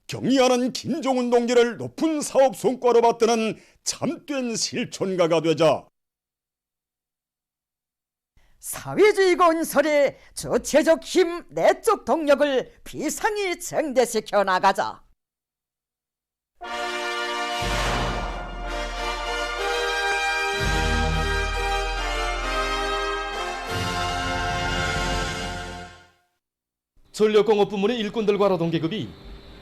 경의하는 김종운 동지를 높은 사업 성과로 받드는 참된 실천가가 되자 사회주의 건설의 주체적 힘, 내적 동력을 비상히 증대시켜 나가자. 전력공업 부문의 일꾼들과 노동계급이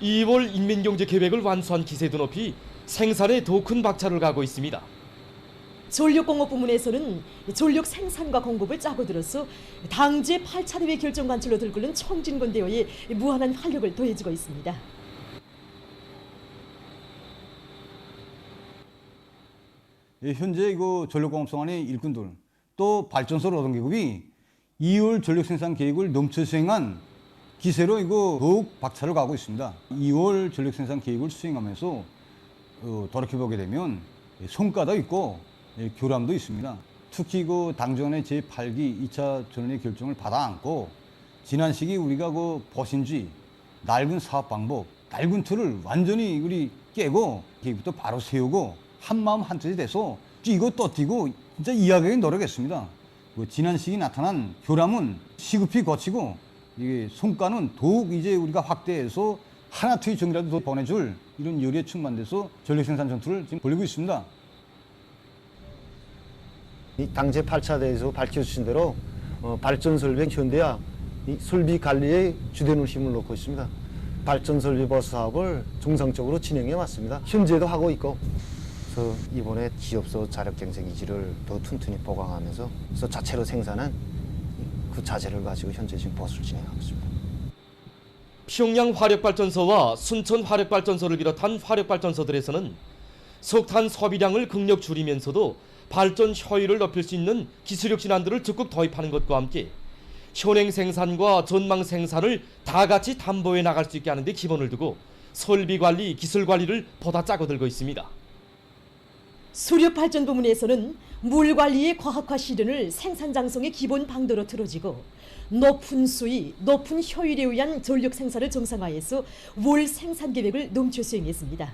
2월 인민경제계획을 완수한 기세도 높이 생산에 더 큰 박차를 가하고 있습니다. 전력공업 부문에서는 전력 생산과 공급을 짜고 들어서 당제 8차 대회 결정 관철로 들끓는 청진건 대회에 무한한 활력을 더해주고 있습니다. 현재 전력공업성안의 일꾼들 또 발전소 노동계급이 2월 전력 생산 계획을 넘쳐 수행한 기세로 더욱 박차를 가고 있습니다. 2월 전력 생산 계획을 수행하면서 돌이켜보게 되면 성과도 있고 교람도 있습니다. 특히 당정원의 제8기 2차 전원의 결정을 받아 안고 지난 시기 우리가 보신주의, 낡은 사업 방법, 낡은 틀을 완전히 우리 깨고 계획부터 바로 세우고 한마음 한뜻이 돼서 뛰고 또 뛰고 진짜 이야기하기 노력했습니다. 지난 시기 나타난 교람은 시급히 거치고 이게 성과는 더욱 이제 우리가 확대해서 하나 투의 정이라도 더 보내줄 이런 열의에 충만돼서 전력 생산 전투를 지금 벌이고 있습니다. 이 당제 8차 대회에서 밝혀주신 대로 발전설비 현대화 이 설비 관리에 주되는 힘을 놓고 있습니다. 발전설비 버스 사업을 정상적으로 진행해 왔습니다. 현재도 하고 있고 그래서 이번에 기업소 자력 경쟁 기지를 더 튼튼히 보강하면서 그래서 자체로 생산한 그 자재를 가지고 현재 지금 버스를 진행하고 있습니다. 평양 화력발전소와 순천 화력발전소를 비롯한 화력발전소들에서는 석탄 소비량을 극력 줄이면서도 발전 효율을 높일 수 있는 기술력 진안들을 적극 도입하는 것과 함께 현행 생산과 전망 생산을 다 같이 담보해 나갈 수 있게 하는 데 기본을 두고 설비 관리, 기술 관리를 보다 짜고 들고 있습니다. 수력발전 부문에서는 물 관리의 과학화 실현을 생산 장성의 기본 방도로 틀어지고 높은 수위, 높은 효율에 의한 전력 생산을 정상화해서 월 생산 계획을 넘쳐 수행했습니다.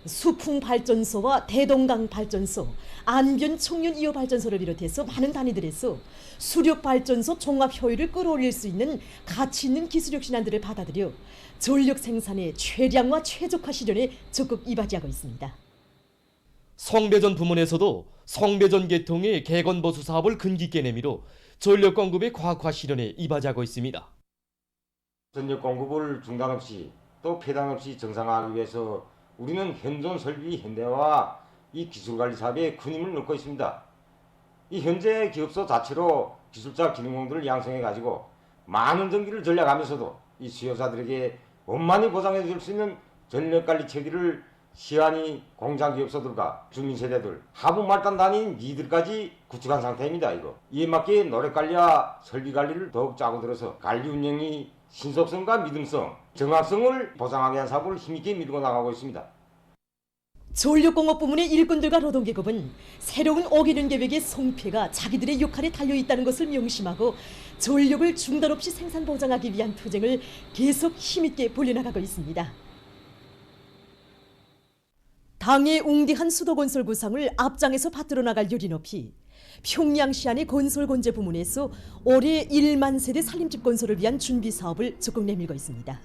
수풍발전소와 대동강 발전소, 안변 청년 2호 발전소를 비롯해서 많은 단위들에서 수력발전소 종합 효율을 끌어올릴 수 있는 가치 있는 기술력 신안들을 받아들여 전력 생산의 최량화 최적화 실현에 적극 이바지하고 있습니다. 성배전 부문에서도 성배전 계통의 개건보수 사업을 근기 있게 내밀어 전력 공급의 과학화 실현에 이바지하고 있습니다. 전력 공급을 중단 없이 또 폐단 없이 정상화하기 위해서 우리는 현존 설비 현대화와 이 기술관리 사업에 큰 힘을 넣고 있습니다. 이 현재 기업소 자체로 기술자 기능공들을 양성해 가지고 많은 전기를 전략하면서도 이 수요자들에게 원만히 보상해 줄 수 있는 전력관리 체계를 시안이 공장기업소들과 주민세대들 하부 말단 단위인 이들까지 구축한 상태입니다. 이에 맞게 노력관리와 설비관리를 더욱 짜고 들어서 관리 운영이 신속성과 믿음성, 정확성을 보장하기 위한 사업을 힘있게 밀고 나가고 있습니다. 전력공업 부문의 일꾼들과 노동계급은 새로운 5개년 계획의 성패가 자기들의 역할에 달려있다는 것을 명심하고 전력을 중단 없이 생산 보장하기 위한 투쟁을 계속 힘있게 벌려나가고 있습니다. 당의 웅대한 수도건설 구상을 앞장에서 받들어 나갈 열이 높이 평양시 안의 건설건재 부문에서 올해 1만 세대 살림집 건설을 위한 준비 사업을 적극 내밀고 있습니다.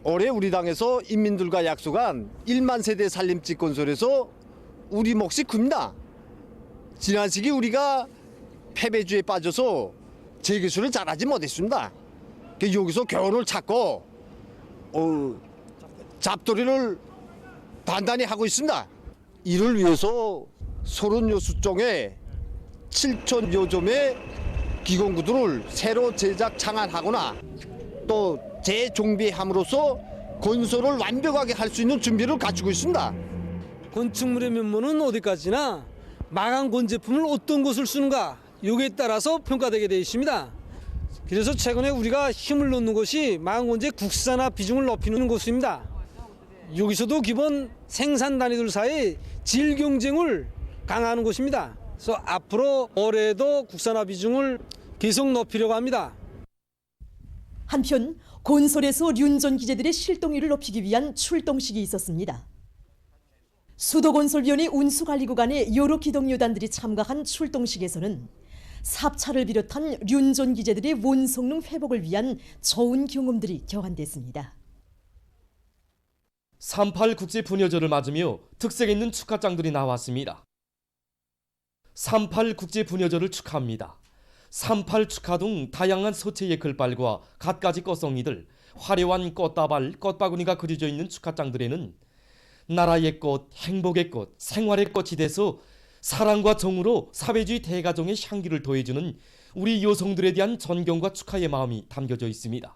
올해 우리 당에서 인민들과 약속한 1만 세대 살림집 건설에서 우리 몫이 큽니다. 지난 시기 우리가 패배주에 빠져서 재기술을 잘하지 못했습니다. 여기서 교훈을 찾고 잡돌이를 단단히 하고 있습니다. 이를 위해서 36수종의 7,000여 점의 기공구들을 새로 제작 창안하거나 또 재종비함으로써 건설을 완벽하게 할 수 있는 준비를 갖추고 있습니다. 건축물의 면모는 어디까지나 마감건 제품을 어떤 것을 쓰는가 여기에 따라서 평가되게 되어 있습니다. 그래서 최근에 우리가 힘을 놓는 것이 마감건재 국산화 비중을 높이는 것입니다. 여기서도 기본 생산 단위들 사이 질 경쟁을 강화하는 것입니다. 그래서 앞으로 올해도 국산화 비중을 계속 높이려고 합니다. 한편 곤솔에서 륜전 기재들의 실동률을 높이기 위한 출동식이 있었습니다. 수도건설위원회 운수관리구간의 여러 기동요단들이 참가한 출동식에서는 삽차를 비롯한 륜전 기재들의 원성능 회복을 위한 좋은 경험들이 교환됐습니다. 38 국제 분여절을 맞으며 특색 있는 축하장들이 나왔습니다. 38 국제 분여절을 축하합니다. 38 축하 등 다양한 서체의 글발과 갖가지 꽃송이들, 화려한 꽃다발, 꽃바구니가 그려져 있는 축하장들에는 나라의 꽃, 행복의 꽃, 생활의 꽃이 돼서 사랑과 정으로 사회주의 대가정의 향기를 더해주는 우리 여성들에 대한 존경과 축하의 마음이 담겨져 있습니다.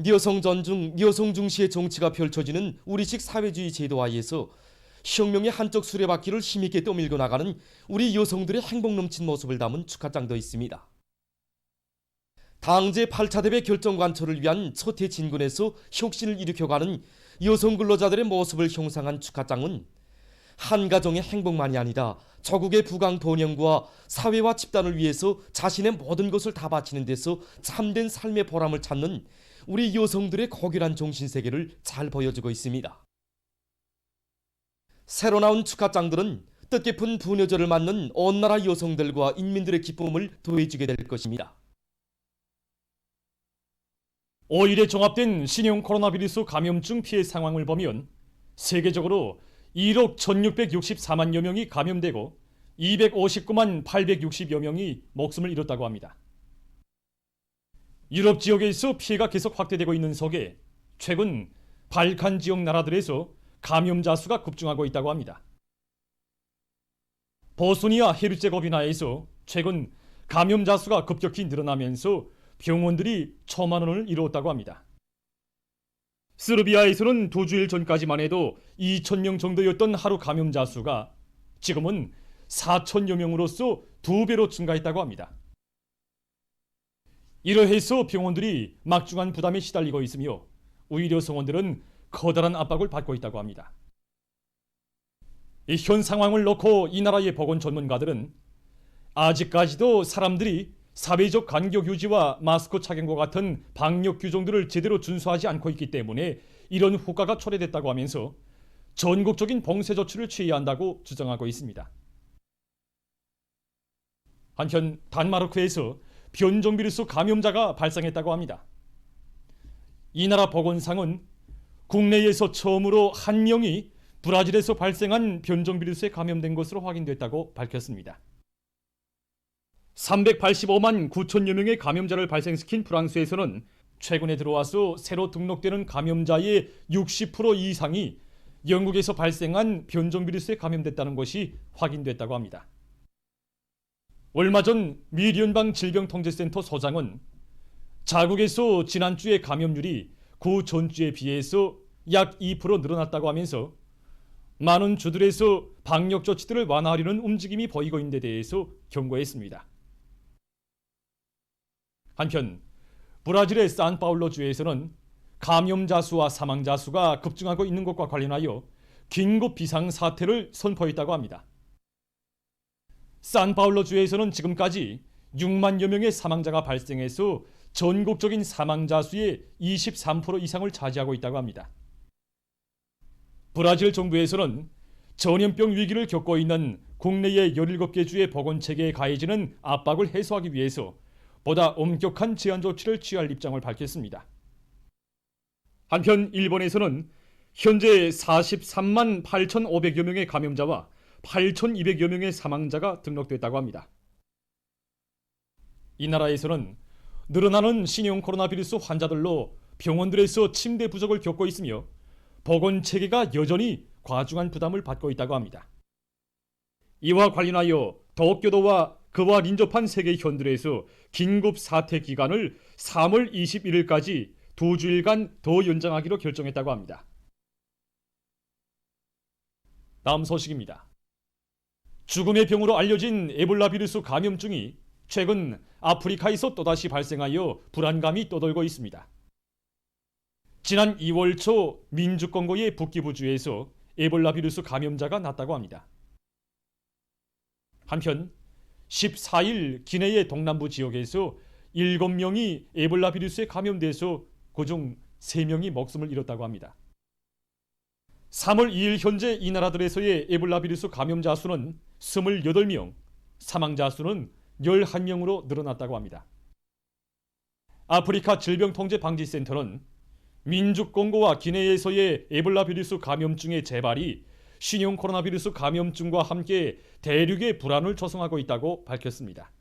여성 존중, 여성 중시의 정치가 펼쳐지는 우리식 사회주의 제도화에서 혁명의 한쪽 수레바퀴를 힘있게 떠밀고 나가는 우리 여성들의 행복 넘친 모습을 담은 축하장도 있습니다. 당제 8차 대회 결정관철을 위한 첫해 진군에서 혁신을 일으켜가는 여성 근로자들의 모습을 형상한 축하장은 한 가정의 행복만이 아니라 조국의 부강 번영과 사회와 집단을 위해서 자신의 모든 것을 다 바치는 데서 참된 삶의 보람을 찾는 우리 여성들의 고결한 정신세계를 잘 보여주고 있습니다. 새로 나온 축하장들은 뜻깊은 분여절을 맞는 온 나라 여성들과 인민들의 기쁨을 더해주게 될 것입니다. 5일에 종합된 신형 코로나 바이러스 감염증 피해 상황을 보면 세계적으로 1억 1664만여 명이 감염되고 259만 860여 명이 목숨을 잃었다고 합니다. 유럽 지역에서 피해가 계속 확대되고 있는 속에 최근 발칸 지역 나라들에서 감염자 수가 급증하고 있다고 합니다. 보스니아 헤르체고비나에서 최근 감염자 수가 급격히 늘어나면서 병원들이 초만원을 이루었다고 합니다. 스르비아에서는 2주일 전까지만 해도 2,000명 정도였던 하루 감염자 수가 지금은 4,000여 명으로서 2배로 증가했다고 합니다. 이러해서 병원들이 막중한 부담에 시달리고 있으며 의료 성원들은 커다란 압박을 받고 있다고 합니다. 이 현 상황을 놓고 이 나라의 보건 전문가들은 아직까지도 사람들이 사회적 간격 유지와 마스크 착용과 같은 방역 규정들을 제대로 준수하지 않고 있기 때문에 이런 효과가 초래됐다고 하면서 전국적인 봉쇄 조치를 취해야 한다고 주장하고 있습니다. 한편 단마르크에서 변종 비루스 감염자가 발생했다고 합니다. 이 나라 보건상은 국내에서 처음으로 한 명이 브라질에서 발생한 변종 비루스에 감염된 것으로 확인됐다고 밝혔습니다. 385만 9천여 명의 감염자를 발생시킨 프랑스에서는 최근에 들어와서 새로 등록되는 감염자의 60% 이상이 영국에서 발생한 변종 비루스에 감염됐다는 것이 확인됐다고 합니다. 얼마 전 미 연방 질병통제센터 소장은 자국에서 지난주에 감염률이 그 전주에 비해서 약 2% 늘어났다고 하면서 많은 주들에서 방역 조치들을 완화하려는 움직임이 보이고 있는 데 대해서 경고했습니다. 한편 브라질의 산파울로 주에서는 감염자 수와 사망자 수가 급증하고 있는 것과 관련하여 긴급 비상사태를 선포했다고 합니다. 산파울로 주에서는 지금까지 6만여 명의 사망자가 발생해서 전국적인 사망자 수의 23% 이상을 차지하고 있다고 합니다. 브라질 정부에서는 전염병 위기를 겪고 있는 국내의 17개 주의 보건체계에 가해지는 압박을 해소하기 위해서 보다 엄격한 제한 조치를 취할 입장을 밝혔습니다. 한편 일본에서는 현재 43만 8,500여 명의 감염자와 8,200여 명의 사망자가 등록됐다고 합니다. 이 나라에서는 늘어나는 신형 코로나 바이러스 환자들로 병원들에서 침대 부족을 겪고 있으며 보건체계가 여전히 과중한 부담을 받고 있다고 합니다. 이와 관련하여 도쿄도와 그와 인접한 세계 현들에서 긴급 사태 기간을 3월 21일까지 2주일간 더 연장하기로 결정했다고 합니다. 다음 소식입니다. 죽음의 병으로 알려진 에볼라 바이러스 감염증이 최근 아프리카에서 또다시 발생하여 불안감이 떠돌고 있습니다. 지난 2월 초 민주공화국의 북기부주에서 에볼라 바이러스 감염자가 났다고 합니다. 한편 14일 기네의 동남부 지역에서 7명이 에볼라 비루스에 감염돼서 그중 3명이 목숨을 잃었다고 합니다. 3월 2일 현재 이 나라들에서의 에볼라 비루스 감염자 수는 28명, 사망자 수는 11명으로 늘어났다고 합니다. 아프리카 질병통제방지센터는 민주공고와 기네에서의 에볼라 비루스 감염증의 재발이 신형 코로나 비루스 감염증과 함께 대륙의 불안을 조성하고 있다고 밝혔습니다.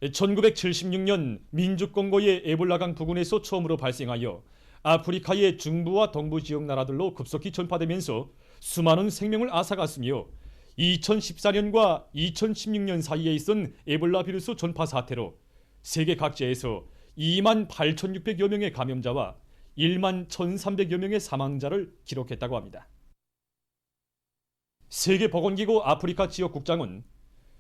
1976년 민주공고의 에볼라강 부근에서 처음으로 발생하여 아프리카의 중부와 동부 지역 나라들로 급속히 전파되면서 수많은 생명을 앗아갔으며 2014년과 2016년 사이에 있은 에볼라 비루스 전파 사태로 세계 각지에서 28,600여 명의 감염자와 11,300여 명의 사망자를 기록했다고 합니다. 세계보건기구 아프리카 지역국장은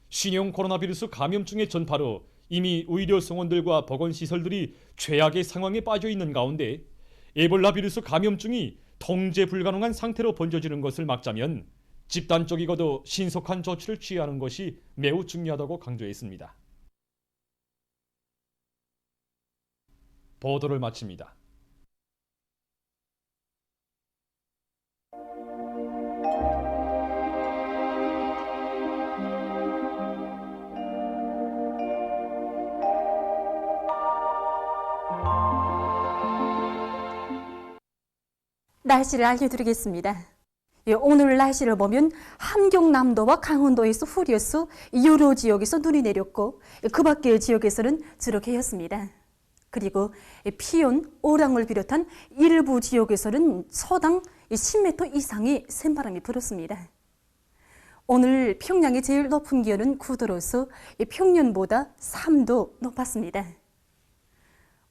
신형 코로나 비루스 감염증의 전파로 이미 의료 성원들과 보건시설들이 최악의 상황에 빠져 있는 가운데 에볼라 비루스 감염증이 통제 불가능한 상태로 번져지는 것을 막자면 집단적이고도 신속한 조치를 취하는 것이 매우 중요하다고 강조했습니다. 보도를 마칩니다. 날씨를 알려드리겠습니다. 오늘 날씨를 보면 함경남도와 강원도에서 흐렸고 여러 지역에서 눈이 내렸고 그 밖의 지역에서는 저렇게였습니다. 그리고 피온, 오랑을 비롯한 일부 지역에서는 초당 10m 이상의 샘바람이 불었습니다. 오늘 평양의 제일 높은 기온은 9도로서 평년보다 3도 높았습니다.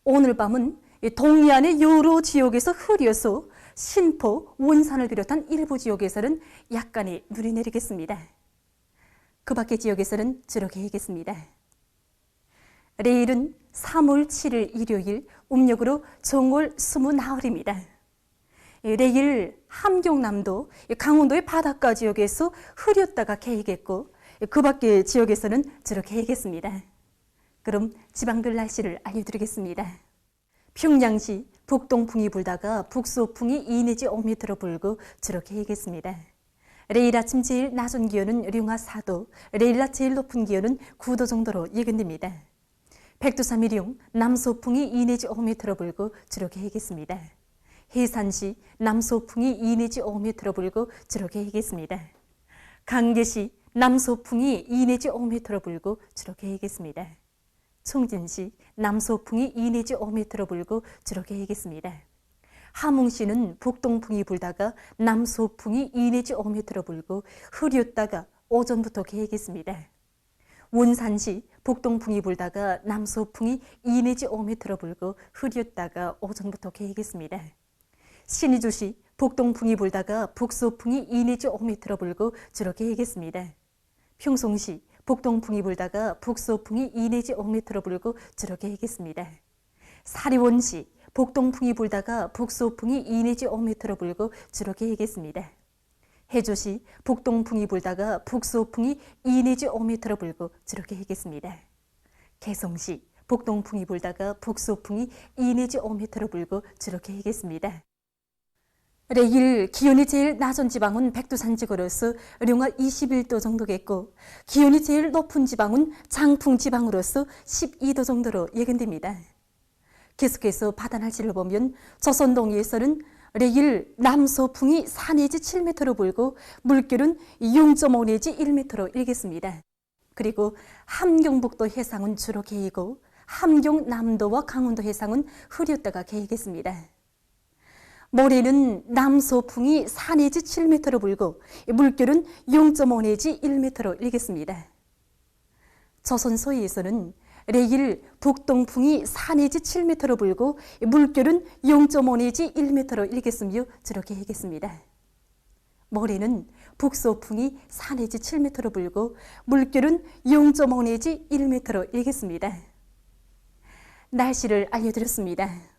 오늘 밤은 동해안의 여러 지역에서 흐려서 신포, 원산을 비롯한 일부 지역에서는 약간의 눈이 내리겠습니다. 그 밖의 지역에서는 저렇게 하겠습니다. 내일은 3월 7일 일요일, 음력으로 정월 20나흘입니다. 내일 함경남도, 강원도의 바닷가 지역에서 흐렸다가 개이겠고 그 밖의 지역에서는 저렇게 하겠습니다. 그럼 지방별 날씨를 알려드리겠습니다. 평양시 북동풍이 불다가 북소풍이 2 내지 5m로 불고 저렇게 하겠습니다. 내일 아침 제일 낮은 기온은 령화 4도, 내일 낮 제일 높은 기온은 9도 정도로 예견됩니다. 백두산미령 남소풍이 2 내지 5m로 불고 저렇게 하겠습니다. 해산시 남소풍이 2 내지 5m로 불고 저렇게 하겠습니다. 강계시 남소풍이 2 내지 5m로 불고 저렇게 하겠습니다. 청진시 남소풍이 2 내지 5m로 불고 저렇게 하겠습니다. 함흥시는 북동풍이 불다가 남소풍이 2 내지 5m로 불고 흐렸다가 오전부터 개겠습니다. 원산시 북동풍이 불다가 남소풍이 2 내지 5m로 불고 흐렸다가 오전부터 개겠습니다. 신의주시 북동풍이 불다가 북소풍이 2 내지 5m로 불고 저렇게 하겠습니다. 평송시 북동풍이 불다가 북소풍이 2 내지 5m로 불고 저렇게 하겠습니다. 사리원시 북동풍이 불다가 북소풍이 2 내지 5m로 불고 저렇게 하겠습니다. 해조시 북동풍이 불다가 북소풍이 2 내지 5m로 불고 저렇게 하겠습니다. 개성시 북동풍이 불다가 북소풍이 2 내지 5m로 불고 저렇게 하겠습니다. 내일 기온이 제일 낮은 지방은 백두산 지구로서 령화 21도 정도겠고 기온이 제일 높은 지방은 장풍 지방으로서 12도 정도로 예견됩니다. 계속해서 바다 날씨를 보면 조선동해에서는 내일 남소풍이 4 내지 7m로 불고 물결은 0.5 내지 1m로 일겠습니다. 그리고 함경북도 해상은 주로 개이고 함경남도와 강원도 해상은 흐렸다가 개이겠습니다. 모레는 남소풍이 4 내지 7m로 불고 물결은 0.5 내지 1m로 일겠습니다. 조선 서해에서는 내일 북동풍이 4 내지 7m로 불고 물결은 0.5 내지 1m로 일겠으며 저렇게 하겠습니다. 모레는 북소풍이 4 내지 7m로 불고 물결은 0.5 내지 1m로 일겠습니다. 날씨를 알려드렸습니다.